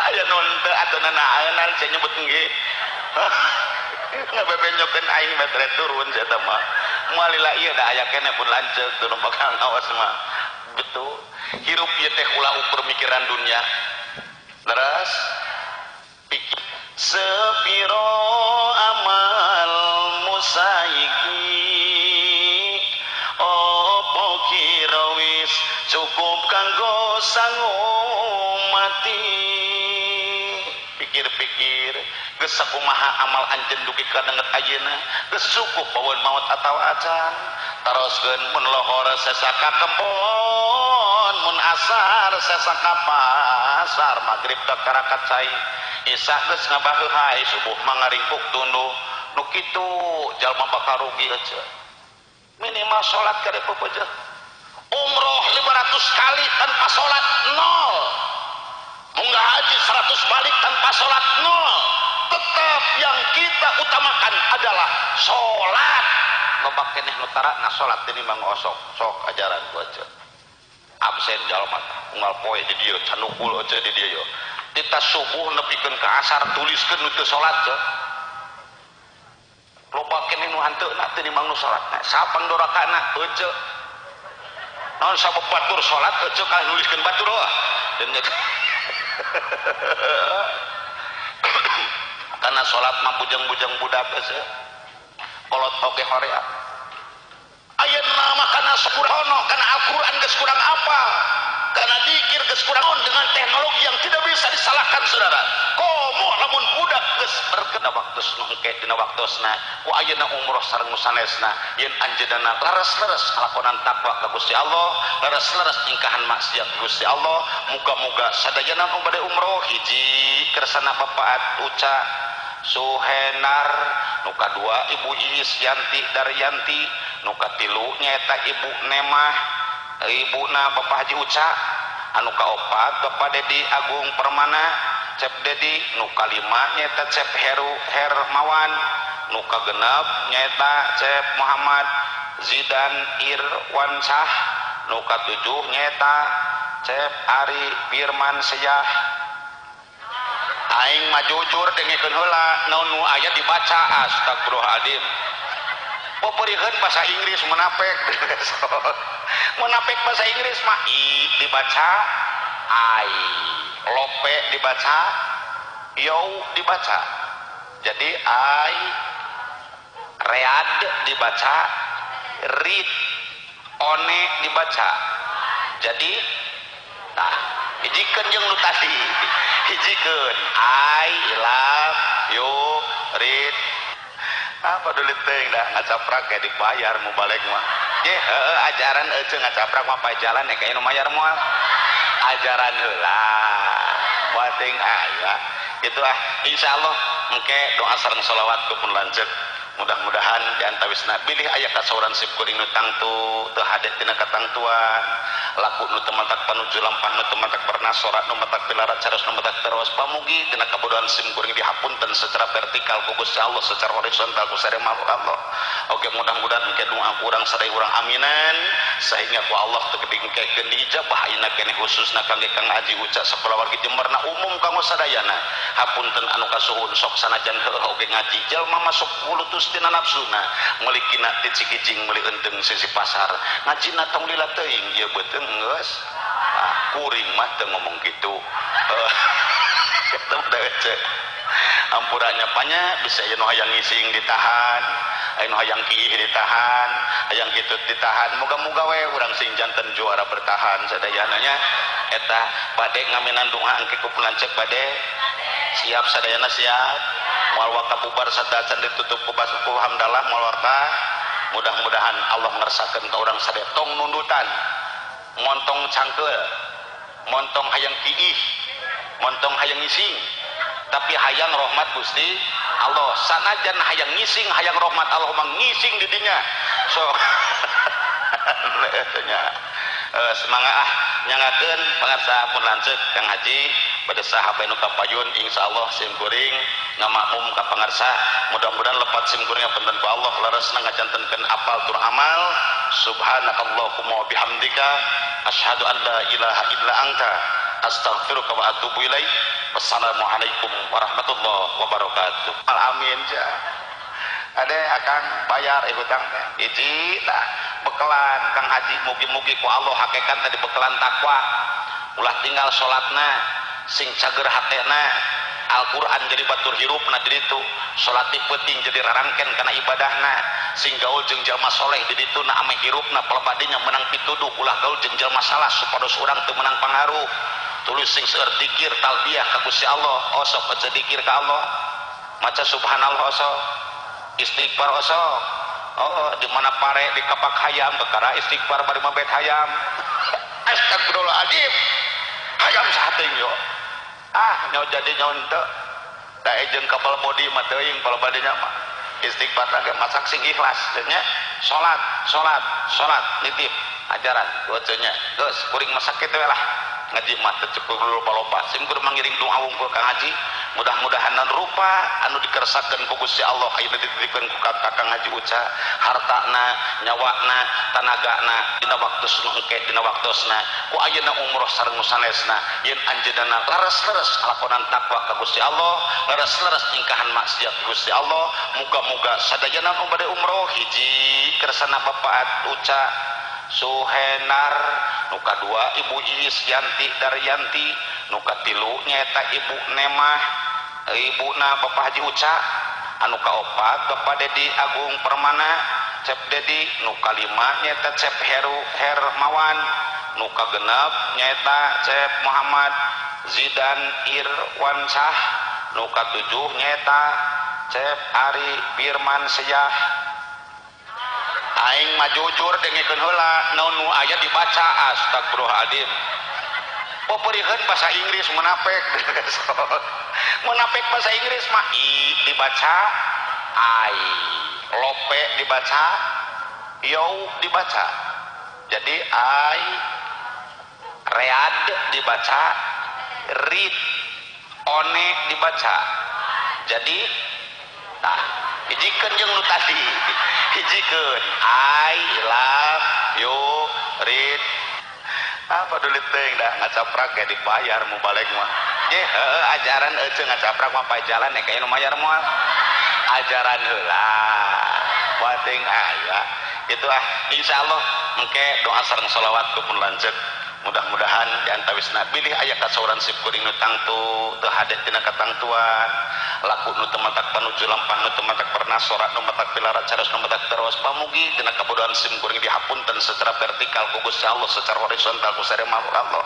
aya nun teu atuh nanaeun saya nyebut nggih ngabebenjokeun aing metre turun saya mah moal lila ieu da aya keneh pun lanceuk teu nu bakal ngawas mah betul hirup ieu teh ulah ukur mikiran dunia leres pikir sepiro amal pikir-pikir geus sakumaha amal anjeun dugi ka denget ayeuna geus cukup paweun maut atawa acan taroskeun mun lohor sesaka kebon mun asar sesaka pasar magrib ka karakat cai isya geus ngabaheuhai subuh mangaringkuk tunduh nu kitu jalma bakal rugi aja minimal salat kada pepeujeuh umroh 500 kali tanpa salat nol munggah haji 100 balik tanpa salat nol tetap yang kita utamakan adalah salat loba keneh nu tarana salat tinimbang osok sok ajaran ku aja absen jalma unggal poe di dieu canukul aja di dieu yo tita subuh nepikeun ka asar tuliskeun nu teu salat je loba keneh nu hanteuna tinimbang nu salatna sapang dorakana aja naon sabab batur salat aja ka nuliskeun batur wah karena salat mah bujang-bujang budak aja kolot oge horea ayeuna mah kana sakurono kana Al-Qur'an geus kurang apa karena dikir geus kurang dengan teknologi yang tidak bisa disalahkan saudara komo lamun budak geus berkena waktosna engke dina waktosna ku ayeuna umroh sareng sanesna yen anjeunna leres-leres ngalakonan takwa ka Gusti Allah leres-leres tingkahan maksiat Gusti Allah muga-muga sadayana nu bade umroh hiji kersana bapaat Uca Suhenar nu kadua Ibu Iis Yanti Daryanti nu katilu nyaeta Ibu Nemah ibuna Bapak Haji Uca anu kaopat Bapak Dedi Agung Permana Cep Dedi nu kalima nyaeta Cep Heru Hermawan nu kagenep nyaeta Cep Muhammad Zidan Irwansah nu katujuh nyaeta Cep Ari Firman Seyah aing mah jujur dengikeun heula naon nu aya dibaca astagfirullahaladzim poperikeun bahasa Inggris munafik munafik bahasa Inggris mah i dibaca ai lope dibaca yo dibaca jadi ai read dibaca read one dibaca jadi tah hijikeun jeung nu tadi hijikeun I love you read apa dulu teh dah ngacaprak kayak dibayar mau balik mah ye ajaran aja ngacaprak mah pajalan ya kayak nu mayar moal ajaran heula wating aya gitu insyaallah engke doa sareng selawat kupun lanceuk mudah-mudahan di antawisna bilih aya kasauran sip kuring nu tangtu teu hadet tina katangtuan laku nu teu mantak panuju lampah nu teu mantak bernasorat nu mantak pilarat caros nu mantak terus pamugi tina kabodohan sim kuring dihapunten secara vertikal ku Gusti Allah secara horizontal ku sareng makhluk Allah oke mudah-mudahan engke doa urang sadaya urang aminan sehingga ku Allah teu gedengkeun diijabah ayeuna keneh khususna kangge Kang Haji Uca sekolah wargi Jemberna umum kanggo sadayana hapunten anu kasuhun sok sanajan heueuh oge ngaji jalma masuk kulutus tina nafsuna meuli kina ti cigijing meuli enteng sisi pasar ngajina tong lila teuing ieu beuteung geus kuring mah teu ngomong kitu ketemu da cek ampurannya panya bisa aya nu hayang ngising ditahan aya nu hayang kiih ditahan hayang kitu ditahan moga-moga we urang sing janten juara bertahan sadayana nya eta bade ngaminan doa engke ku lanceuk bade siap sadayana siap moal waktu bubar sadacan ditutup ku basuku hamdalah moal waktu mudah-mudahan Allah ngersakeun ka urang sadaya tong nundutan montong cangkeul montong hayang kiih montong hayang ngising tapi hayang rahmat Gusti Allah sanajan hayang ngising hayang rahmat Allah mah ngising di dinya so semangat nyangakeun pangarsa pun lanceuk Kang Haji pada sahabat nu kapayun insyaallah sim kuring ngamakmum ka pangarsa mudah-mudahan lepat sim kuring punten ku Allah laresna ngajantenkeun apal tur amal subhanakallahumma wa bihamdika asyhadu an la ilaha illa anta astaghfiruka wa atubu ilaik wassalamualaikum warahmatullahi wabarakatuh amin ja ade akan bayar hutang teh hiji tah bekelan Kang Haji mugi-mugi ku Allah hakikat tadi bekelan takwa ulah tinggal salatna sing cager hatena Al-Qur'an jadi batur hirupna di ditu salat penting jadi rarangken kana ibadahna sing gaul jeung jalma soleh di ditu na ame hirupna pelebadinya menang pituduh ulah gaul jeung jalma salah supados urang teu menang pangaruh tulis sing seueur dzikir talbiyah ka Gusti Allah osok baca dzikir ka Allah maca subhanallah osok istighfar osok di mana pare di kapak hayam perkara istighfar bari mabet hayam astagfirullahaladzim hayam sahateuing yo nyawa jadi nyawa henteu da ejeun kapal bodi mah teuing kalau badinya mah istighfar lagi masak sing ikhlas nya salat nitip ajaran wacanya geus kuring masak kitu lah ngaji mah teu cukup loba-loba sing kudu mangiring doa wungkul ka ngaji mudah-mudahan rupa anu dikersakeun ku Gusti Allah ayeuna dititipkeun ku Kakang Haji Uca hartana nyawana tanagana dina waktosna engke dina waktosna ku ayeuna umroh sareng sanesna yen anjeunna leres-leres ngalakonan takwa ka Gusti Allah leres-leres ningkahan maksiat ka Gusti Allah muga-muga sadayana nu bade umroh hiji kersana Bapak Uca Suhenar nuka dua Ibu Iis Yanti Daryanti nuka tilu nyata Ibu Nemah Ibuna Bapak Haji Uca anu kaopat Bapak Dedi Agung Permana Cep Dedi nuka lima nyata Cep Heru Hermawan nuka genep nyata Cep Muhammad Zidan Irwansah nuka tujuh nyata Cep Ari Firman Sejah aing mah jujur dengikeun heula naon nu aya dibaca astagfirullahaladzim popeureun bahasa Inggris munafik munafik bahasa Inggris mah i dibaca ai lope dibaca yo dibaca jadi ai read dibaca read one dibaca jadi nah hijikeun jeung nu tadi hijikeun I love you read apa dulit teuing dah ngacaprak ge dibayar mu balik mah ye ajaran eueuh ngacaprak mah pae jalan nek aya nu mayar moal ajaran heula penting aya itu insyaallah engke doa sareng selawat kupun lanceuk mudah-mudahan di antawisna pilih aya kasauran sip kuring nu tangtu teu hadet dina katangtuan laku nu teu matak panuju lampah nu teu matak pernasorat nu matak pilarat caros nu matak terus pamugi dina kabodohan sim kuring dihapunten secara vertikal ku Gusti Allah secara horizontal ku sareng makhluk Allah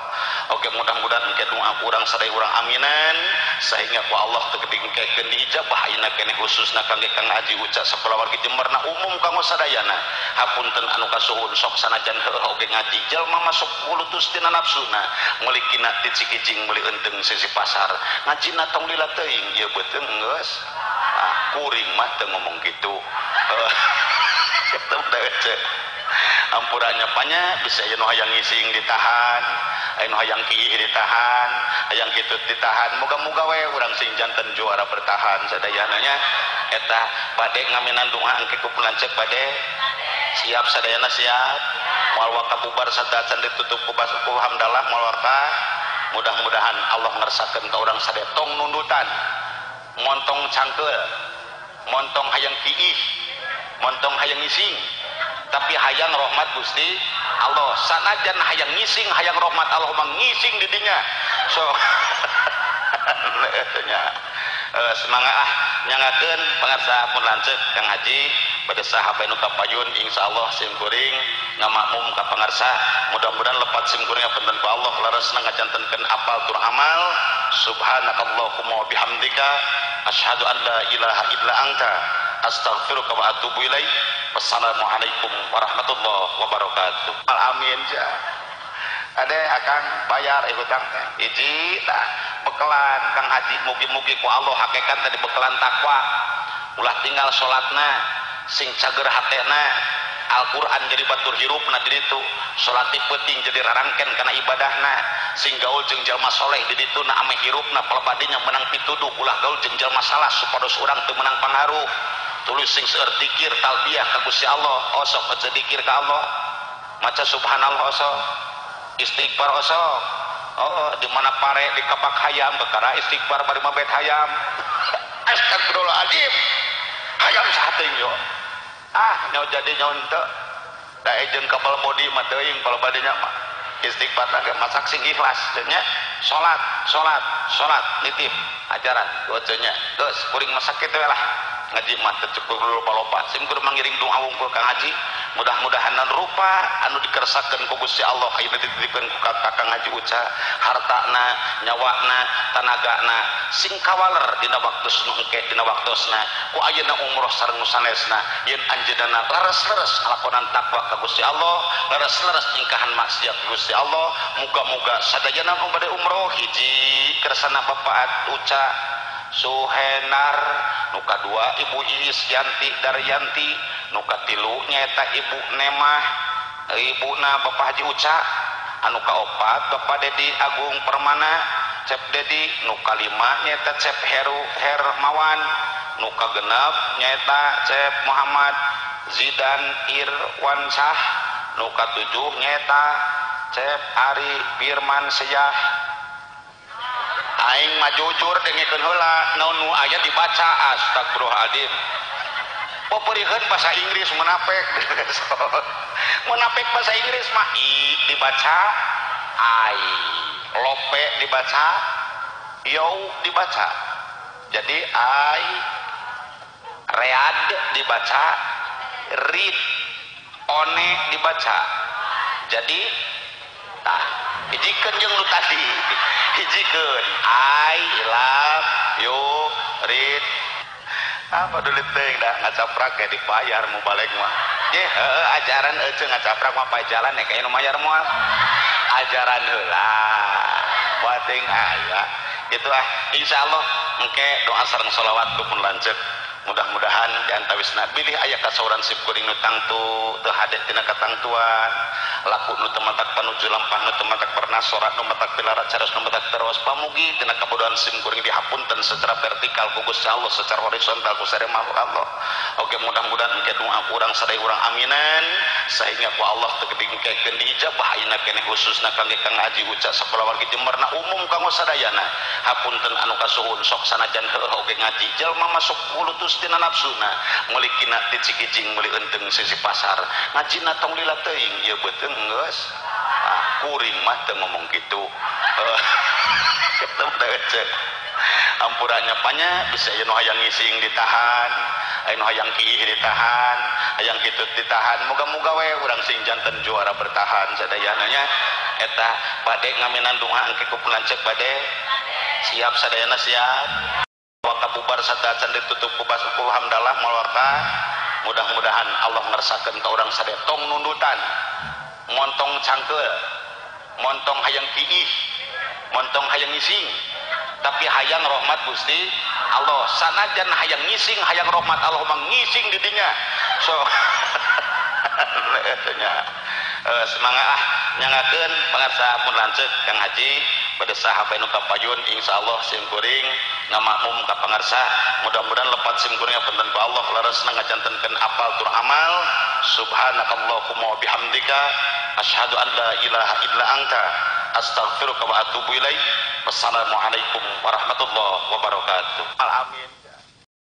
oke mudah-mudahan engke doa urang sadaya urang aminan sehingga ku Allah teu gedingkeun diijabah ayeuna keneh khususna kangge Kang Haji Uca sapola wargi Jemberna umum kanggo sadayana hapunten anu kasuhun sok sanajan heueuh oge ngaji jalma masuk kulutus tina nafsuna melikina dicikijing meuli enteng sisi pasar ngajina tong lila teuing ieu beuteung geus kuring mah teu ngomong kitu ampurannya panya bisa aya nu hayang ngising ditahan aya nu hayang kiih ditahan hayang kitu ditahan muga-muga we urang sing janten juara bertahan sadayana nya eta bade ngaminan doa engke ku lanceuk bade siap sadayana siap moal waka bubar sadacan ditutup ku hamdalah moal waka mudah-mudahan Allah ngersakeun ka urang sadaya tong nundutan montong cangkeul montong hayang kiih montong hayang ngising tapi hayang rahmat Gusti Allah sanajan hayang ngising hayang rahmat Allah mah ngising di dinya so semangat nyangakeun pangarsa pun lanceuk Kang Haji pada sahabat nu kapayun insyaallah sim kuring ngamakmum ka pangarsa mudah-mudahan lepat sim kuring punten ku Allah laresna ngajantenkeun apal tur amal subhanakallahumma wa bihamdika asyhadu an la ilaha illa anta astaghfiruka wa atubu ilaik wassalamualaikum warahmatullahi wabarakatuh amin ja ade akan bayar hutang hiji tah bekelan Kang Haji mugi-mugi ku Allah hakikat tadi bekelan takwa ulah tinggal salatna sing cager hatena Al-Quran jadi batur hirupna di ditu salat penting jadi rarangken kana ibadahna sing gaul jeung jalma soleh di ditu na ame hirupna palebadinya menang pituduh ulah gaul jeung jalma salah supados urang teu menang pangaruh tulis sing seueur dzikir talbiyah ka Gusti Allah osok baca dzikir ka Allah maca subhanallah osok istighfar osok di mana pare di kapak hayam perkara istighfar bari mabet hayam astagfirullahaladzim hayam sahateuing yo nyawa jadi nyawa henteu da ejeun kapal bodi mah teuing kalau badinya mah istighfar lagi masak sing ikhlas nya salat nitip ajaran wacanya geus kuring masak kitu lah ngaji mah teu cukup loba-loba sim kudu mangiring doa wungkul Kang Haji mudah-mudahan rupa anu dikersakeun ku Gusti Allah ayeuna dititipkeun ku Kang Haji Uca hartana nyawana tanagana sing kawaler dina waktu nu engke dina waktosna ku ayeuna umroh sareng nu sanesna yen anjeunna leres-leres ngalakonan takwa ka Gusti Allah leres-leres ningkahan maksiat ka Gusti Allah muga-muga sadayana nu bade umroh hiji kersana Bapak Uca Suhenar nuka dua Ibu Iis Yanti Daryanti nuka tilu nyata Ibu Nemah Ibuna Bapak Haji Uca anu kaopat Bapak Dedi Agung Permana Cep Dedi nuka lima nyata Cep Heru Hermawan nuka genep nyata Cep Muhammad Zidan Irwansah nuka tujuh nyata Cep Ari Firman Seyah aing mah jujur dengikeun heula naon nu aya dibaca astagfirullahaladzim poperieun bahasa Inggris munafik munafik bahasa Inggris mah i dibaca ai lope dibaca yo dibaca jadi ai read dibaca read one dibaca jadi tah hijikeun jeung nu tadi hijikeun I love you read apa dulu teh dah ngacaprak kayak dibayar mau balik mah ye ajaran eueuh ngacaprak mah pae jalan ya kayak nu mayar moal ajaran heula bating aya gitu insyaallah engke doa sareng sholawat pun lanceuk mudah-mudahan di antawisna bilih aya kasauran sip kuring nu tangtu teu hade tina katangtuan laku nu teu matak panuju lampah nu teu matak bernasorat nu matak pilarat caros nu matak terus pamugi tina kabodohan sim kuring dihapunten secara vertikal ku Gusti Allah secara horizontal ku sareng makhluk Allah oke mudah-mudahan engke doa urang sadaya urang aminan sehingga ku Allah teu gedingkeun diijabah ayeuna keneh khususna kangge Kang Haji Uca sapola wargi Jemberna umum kanggo sadayana hapunten anu kasuhun sok sanajan heueuh oge ngaji jalma masuk kulutus tina nafsuna meuli kina ti cikijing meuli enteng sisi pasar ngajina tong lila teuing ieu beuteung geus kuring mah teu ngomong kitu ampurannya panya bisa aya nu hayang ngising ditahan aya nu hayang kiih ditahan hayang kitu ditahan moga-moga we urang sing janten juara bertahan sadayana nya eta bade ngaminan doa engke ku lanceuk bade siap sadayana siap waktu bubar sadacan ditutup ku basukul hamdalah malwarta mudah-mudahan Allah ngersakeun ka urang sadaya tong nundutan montong cangkeul montong hayang kiih montong hayang ngising tapi hayang rahmat Gusti Allah sanajan hayang ngising hayang rahmat Allah mah ngising di dinya so semangat nyangakeun pangarsa pun lanceuk Kang Haji pada sahabat nu kapayun insyaallah sim kuring ngamakmum ka pangarsa mudah-mudahan lepat sim kuring punten ku Allah laresna ngajantenkeun apal tur amal subhanakallahumma wa bihamdika asyhadu an la ilaha illa anta astaghfiruka wa atubu ilaik wassalamualaikum warahmatullahi wabarakatuh amin